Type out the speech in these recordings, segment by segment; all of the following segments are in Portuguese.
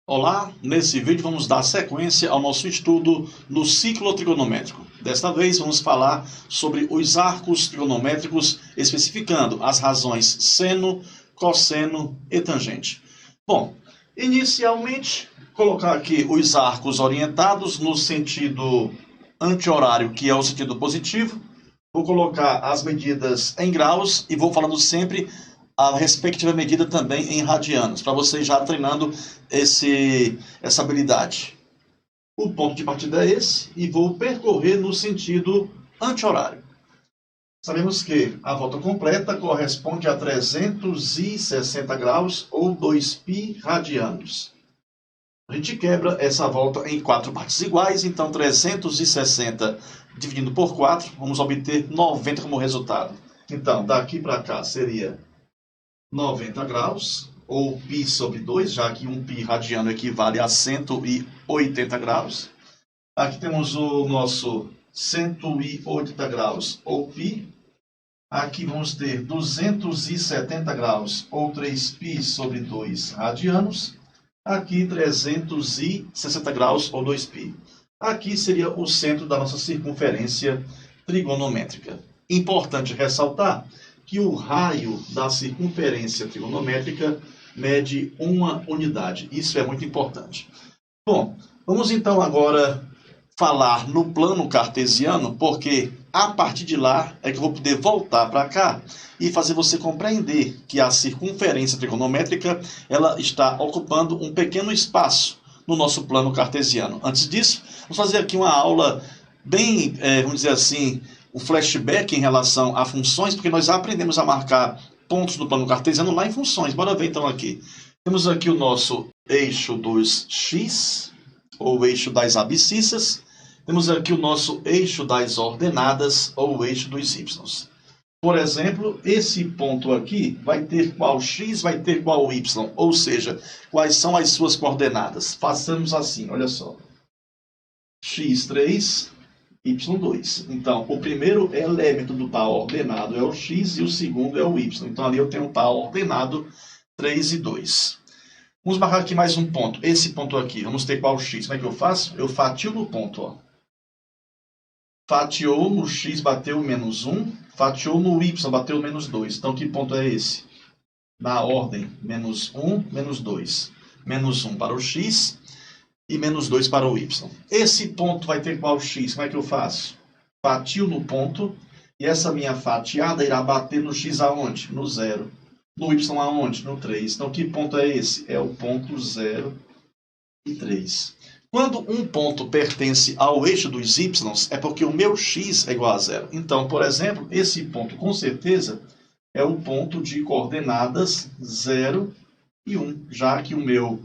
Olá, nesse vídeo vamos dar sequência ao nosso estudo no ciclo trigonométrico. Desta vez vamos falar sobre os arcos trigonométricos, especificando as razões seno, cosseno e tangente. Bom, inicialmente, colocar aqui os arcos orientados no sentido anti-horário, que é o sentido positivo. Vou colocar as medidas em graus e vou falando sempre a respectiva medida também em radianos, para você já treinando essa habilidade. O ponto de partida é esse e vou percorrer no sentido anti-horário. Sabemos que a volta completa corresponde a 360 graus ou 2π radianos. A gente quebra essa volta em 4 partes iguais, então 360 dividindo por 4, vamos obter 90 como resultado. Então, daqui para cá seria 90 graus, ou π sobre 2, já que 1π radiano equivale a 180 graus. Aqui temos o nosso 180 graus, ou π. Aqui vamos ter 270 graus, ou 3π sobre 2 radianos. Aqui 360 graus, ou 2π. Aqui seria o centro da nossa circunferência trigonométrica. Importante ressaltar que o raio da circunferência trigonométrica mede 1 unidade. Isso é muito importante. Bom, vamos então agora falar no plano cartesiano, porque a partir de lá é que eu vou poder voltar para cá e fazer você compreender que a circunferência trigonométrica ela está ocupando um pequeno espaço no nosso plano cartesiano. Antes disso, vamos fazer aqui uma aula bem, vamos dizer assim, um flashback em relação a funções, porque nós já aprendemos a marcar pontos no plano cartesiano lá em funções. Bora ver então aqui. Temos aqui o nosso eixo dos x, ou eixo das abscissas. Temos aqui o nosso eixo das ordenadas, ou eixo dos y. Por exemplo, esse ponto aqui vai ter qual x, vai ter qual y, ou seja, quais são as suas coordenadas. Façamos assim, olha só. x3, y2. Então, o primeiro elemento do par ordenado é o x e o segundo é o y. Então, ali eu tenho um par ordenado 3 e 2. Vamos marcar aqui mais um ponto. Esse ponto aqui, vamos ter qual x? Como é que eu faço? Eu fatio no ponto, ó. Fatiou no x, bateu menos 1. Fatiou no y, bateu menos 2. Então, que ponto é esse? Na ordem, menos 1, menos 2. Menos 1 para o x e menos 2 para o y. Esse ponto vai ter qual x? Como é que eu faço? Fatio no ponto, e essa minha fatiada irá bater no x aonde? No 0. No y aonde? No 3. Então, que ponto é esse? É o ponto 0 e 3. Quando um ponto pertence ao eixo dos y, é porque o meu x é igual a 0. Então, por exemplo, esse ponto, com certeza, é o ponto de coordenadas 0 e 1, já que o meu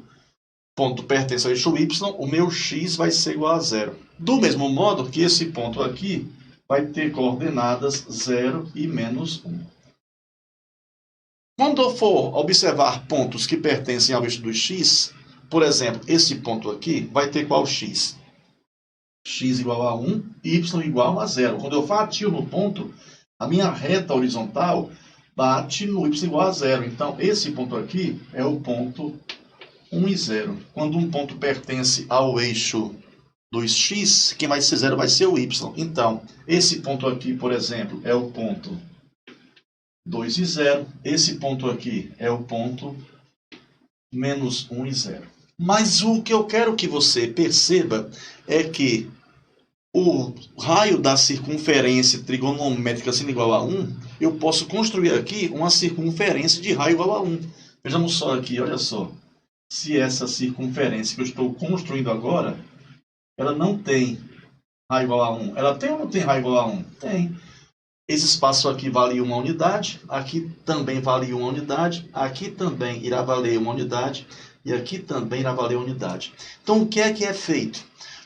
ponto pertence ao eixo y, o meu x vai ser igual a 0. Do mesmo modo que esse ponto aqui vai ter coordenadas 0 e menos 1. Quando eu for observar pontos que pertencem ao eixo do x, por exemplo, esse ponto aqui vai ter qual x? X igual a 1, y igual a 0. Quando eu fatio no ponto, a minha reta horizontal bate no y igual a 0. Então, esse ponto aqui é o ponto 1 e 0. Quando um ponto pertence ao eixo dos x, quem vai ser 0 vai ser o y. Então, esse ponto aqui, por exemplo, é o ponto 2 e 0. Esse ponto aqui é o ponto menos 1 e 0. Mas o que eu quero que você perceba é que o raio da circunferência trigonométrica sendo igual a 1, eu posso construir aqui uma circunferência de raio igual a 1. Vejamos só aqui, olha só. Se essa circunferência que eu estou construindo agora, ela não tem raio igual a 1. Ela tem ou não tem raio igual a 1? Tem. Esse espaço aqui vale 1 unidade, aqui também vale 1 unidade, aqui também irá valer 1 unidade, e aqui também irá valer 1 unidade. Então, o que é feito?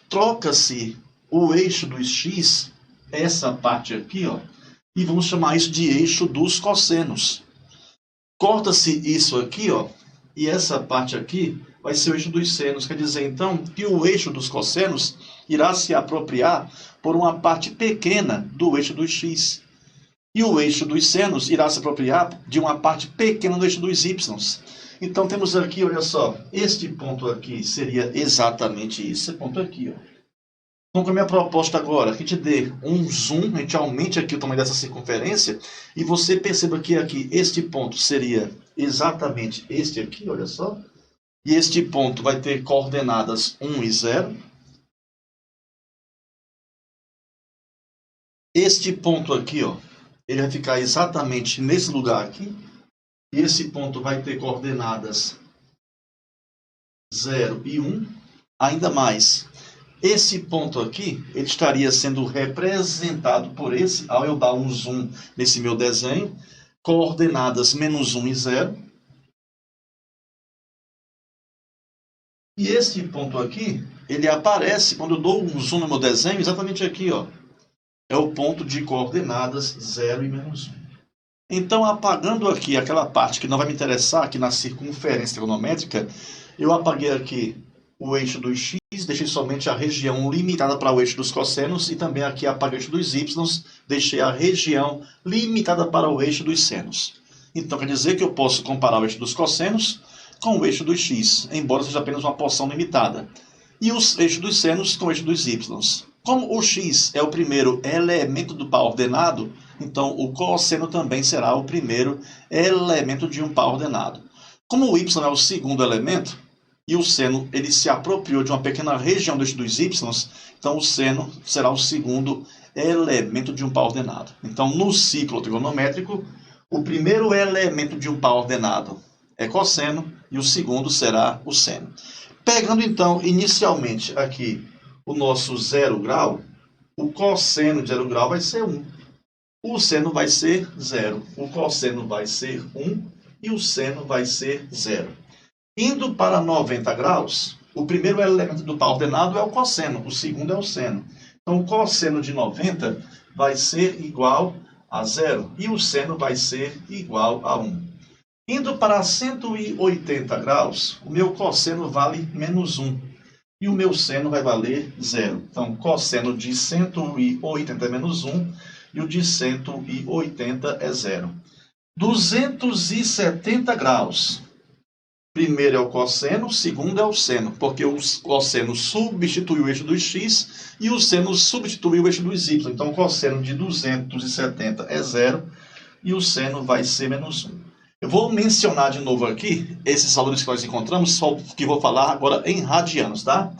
Troca-se o eixo dos x, essa parte aqui, ó, e vamos chamar isso de eixo dos cossenos. Corta-se isso aqui, ó, e essa parte aqui vai ser o eixo dos senos. Quer dizer, então, que o eixo dos cossenos irá se apropriar por uma parte pequena do eixo dos x. E o eixo dos senos irá se apropriar de uma parte pequena do eixo dos y. Então temos aqui, olha só, este ponto aqui seria exatamente esse ponto aqui, ó. Então, com a minha proposta agora, que te dê um zoom, a gente aumente aqui o tamanho dessa circunferência, e você perceba que aqui, este ponto seria exatamente este aqui, olha só, e este ponto vai ter coordenadas 1 e 0. Este ponto aqui, ó, ele vai ficar exatamente nesse lugar aqui, e esse ponto vai ter coordenadas 0 e 1, ainda mais. Esse ponto aqui, ele estaria sendo representado por esse, ao eu dar um zoom nesse meu desenho, coordenadas menos 1 e 0. E esse ponto aqui, ele aparece, quando eu dou um zoom no meu desenho, exatamente aqui, ó. É o ponto de coordenadas 0 e menos 1. Então, apagando aqui aquela parte que não vai me interessar, aqui na circunferência trigonométrica, eu apaguei aqui o eixo dos x, deixei somente a região limitada para o eixo dos cossenos, e também aqui apaguei o eixo dos y, deixei a região limitada para o eixo dos senos. Então quer dizer que eu posso comparar o eixo dos cossenos com o eixo dos x, embora seja apenas uma porção limitada, e o eixo dos senos com o eixo dos y. Como o x é o primeiro elemento do par ordenado, então o cosseno também será o primeiro elemento de um par ordenado. Como o y é o segundo elemento, e o seno ele se apropriou de uma pequena região do eixo dos y, então o seno será o segundo elemento de um par ordenado. Então, no ciclo trigonométrico, o primeiro elemento de um par ordenado é cosseno e o segundo será o seno. Pegando, então, inicialmente aqui o nosso 0 grau, o cosseno de 0 grau vai ser 1. O seno vai ser 0. O cosseno vai ser 1 e o seno vai ser 0. Indo para 90 graus, o primeiro elemento do par ordenado é o cosseno, o segundo é o seno. Então, o cosseno de 90 vai ser igual a 0 e o seno vai ser igual a 1. Indo para 180 graus, o meu cosseno vale menos 1 e o meu seno vai valer 0. Então, cosseno de 180 é menos 1 e o de 180 é 0. 270 graus. Primeiro é o cosseno, segundo é o seno, porque o cosseno substitui o eixo dos x e o seno substitui o eixo dos y. Então, o cosseno de 270 é 0 e o seno vai ser menos 1. Eu vou mencionar de novo aqui esses valores que nós encontramos, só que vou falar agora em radianos, tá?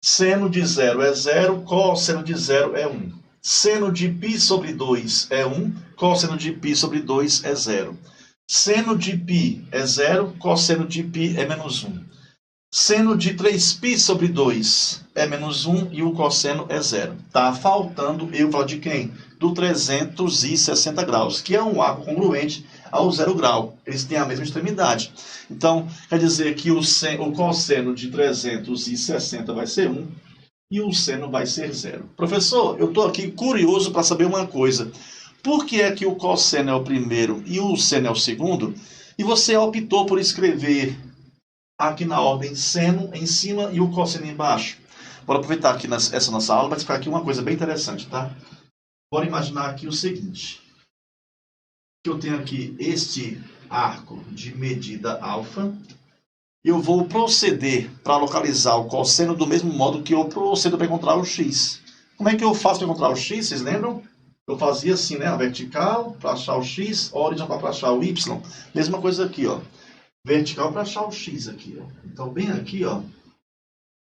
Seno de 0 é 0, cosseno de 0 é 1. Seno de π sobre 2 é 1, cosseno de π sobre 2 é 0. Seno de π é 0, cosseno de π é menos 1. Seno de 3π sobre 2 é menos 1 e o cosseno é 0. Está faltando eu falar de quem? Do 360 graus, que é um arco congruente ao 0 grau. Eles têm a mesma extremidade. Então, quer dizer que o cosseno de 360 vai ser 1 e o seno vai ser 0. Professor, eu estou aqui curioso para saber uma coisa. Por que é que o cosseno é o primeiro e o seno é o segundo? E você optou por escrever aqui na ordem seno em cima e o cosseno embaixo. Bora aproveitar aqui essa nossa aula para explicar aqui uma coisa bem interessante, tá? Bora imaginar aqui o seguinte. Que eu tenho aqui este arco de medida alfa. Eu vou proceder para localizar o cosseno do mesmo modo que eu procedo para encontrar o x. Como é que eu faço para encontrar o x? Vocês lembram? Eu fazia assim, né? A vertical para achar o x, a horizontal para achar o y. Mesma coisa aqui, ó. Vertical para achar o x aqui, ó. Então, bem aqui, ó,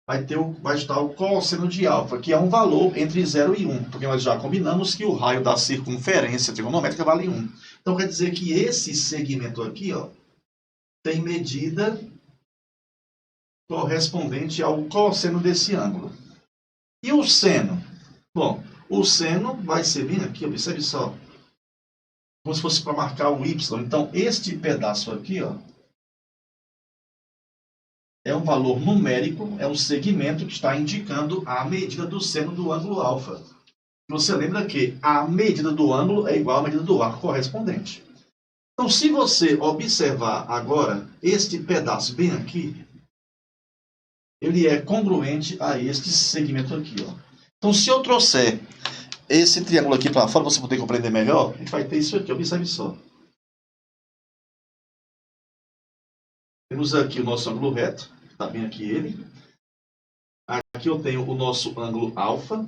vai estar o cosseno de alfa, que é um valor entre 0 e 1, porque nós já combinamos que o raio da circunferência trigonométrica vale 1. Então, quer dizer que esse segmento aqui, ó, tem medida correspondente ao cosseno desse ângulo. E o seno? Bom, o seno vai ser bem aqui, observe só, como se fosse para marcar o y. Então, este pedaço aqui, ó, é um valor numérico, é um segmento que está indicando a medida do seno do ângulo alfa. Você lembra que a medida do ângulo é igual à medida do arco correspondente. Então, se você observar agora este pedaço bem aqui, ele é congruente a este segmento aqui, ó. Então, se eu trouxer esse triângulo aqui para fora, para você poder compreender melhor, a gente vai ter isso aqui, observe só. Temos aqui o nosso ângulo reto, está bem aqui ele. Aqui eu tenho o nosso ângulo alfa.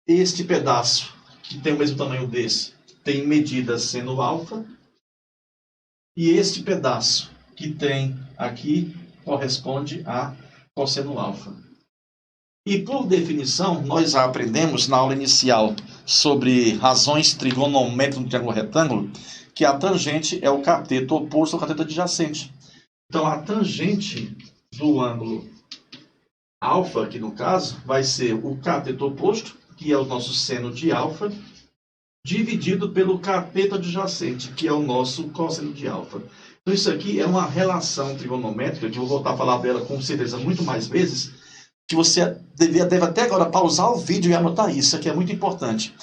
Este pedaço, que tem o mesmo tamanho desse, tem medida seno alfa. E este pedaço, que tem aqui, corresponde a cosseno alfa. E por definição, nós já aprendemos na aula inicial sobre razões trigonométricas no triângulo retângulo, que a tangente é o cateto oposto ao cateto adjacente. Então, a tangente do ângulo alfa, aqui no caso, vai ser o cateto oposto, que é o nosso seno de alfa, dividido pelo cateto adjacente, que é o nosso cosseno de alfa. Então, isso aqui é uma relação trigonométrica, que eu vou voltar a falar dela com certeza muito mais vezes, que você deve até agora pausar o vídeo e anotar isso. Isso aqui é muito importante.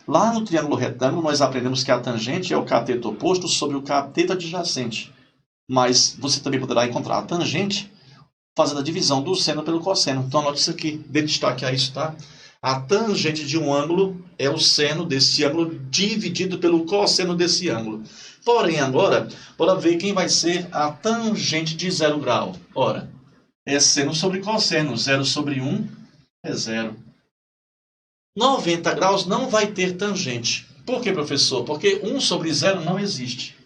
Lá no triângulo retângulo, nós aprendemos que a tangente é o cateto oposto sobre o cateto adjacente. Mas você também poderá encontrar a tangente fazendo a divisão do seno pelo cosseno. Então, anote isso aqui, dê destaque a isso, tá? A tangente de um ângulo é o seno desse ângulo dividido pelo cosseno desse ângulo. Porém, agora, bora ver quem vai ser a tangente de 0 grau. Ora, é seno sobre cosseno. 0 sobre 1 é 0. 90 graus não vai ter tangente. Por quê, professor? Porque 1 sobre 0 não existe.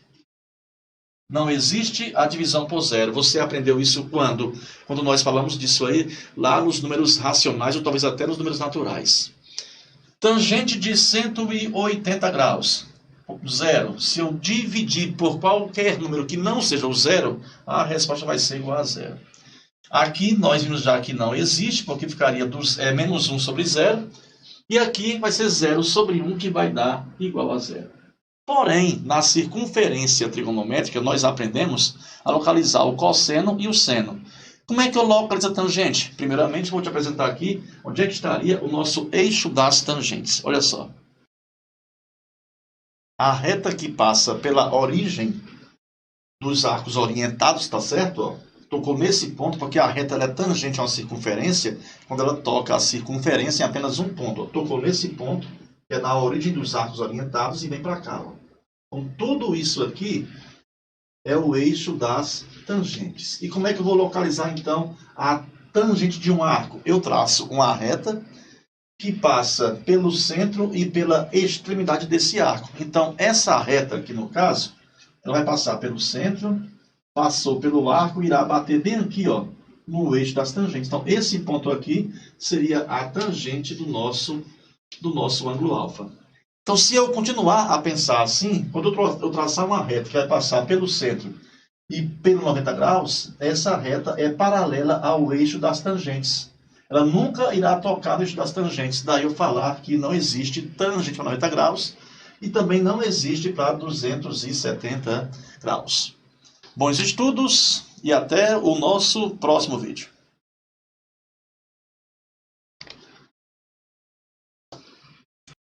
Não existe a divisão por zero. Você aprendeu isso quando? Quando nós falamos disso aí, lá nos números racionais, ou talvez até nos números naturais. Tangente de 180 graus. 0. Se eu dividir por qualquer número que não seja o zero, a resposta vai ser igual a 0. Aqui nós vimos já que não existe, porque ficaria menos 1 sobre 0. E aqui vai ser 0 sobre 1, que vai dar igual a 0. Porém, na circunferência trigonométrica, nós aprendemos a localizar o cosseno e o seno. Como é que eu localizo a tangente? Primeiramente, vou te apresentar aqui onde é que estaria o nosso eixo das tangentes. Olha só. A reta que passa pela origem dos arcos orientados, está certo? Ó, tocou nesse ponto, porque a reta ela é tangente a uma circunferência, quando ela toca a circunferência em apenas um ponto. Ó, tocou nesse ponto, que é na origem dos arcos orientados, e vem para cá. Ó. Então, tudo isso aqui é o eixo das tangentes. E como é que eu vou localizar, então, a tangente de um arco? Eu traço uma reta que passa pelo centro e pela extremidade desse arco. Então, essa reta aqui, no caso, ela vai passar pelo centro, passou pelo arco e irá bater bem aqui, ó, no eixo das tangentes. Então, esse ponto aqui seria a tangente do nosso ângulo alfa. Então, se eu continuar a pensar assim, quando eu traçar uma reta que vai passar pelo centro e pelo 90 graus, essa reta é paralela ao eixo das tangentes. Ela nunca irá tocar no eixo das tangentes. Daí eu falar que não existe tangente para 90 graus e também não existe para 270 graus. Bons estudos e até o nosso próximo vídeo.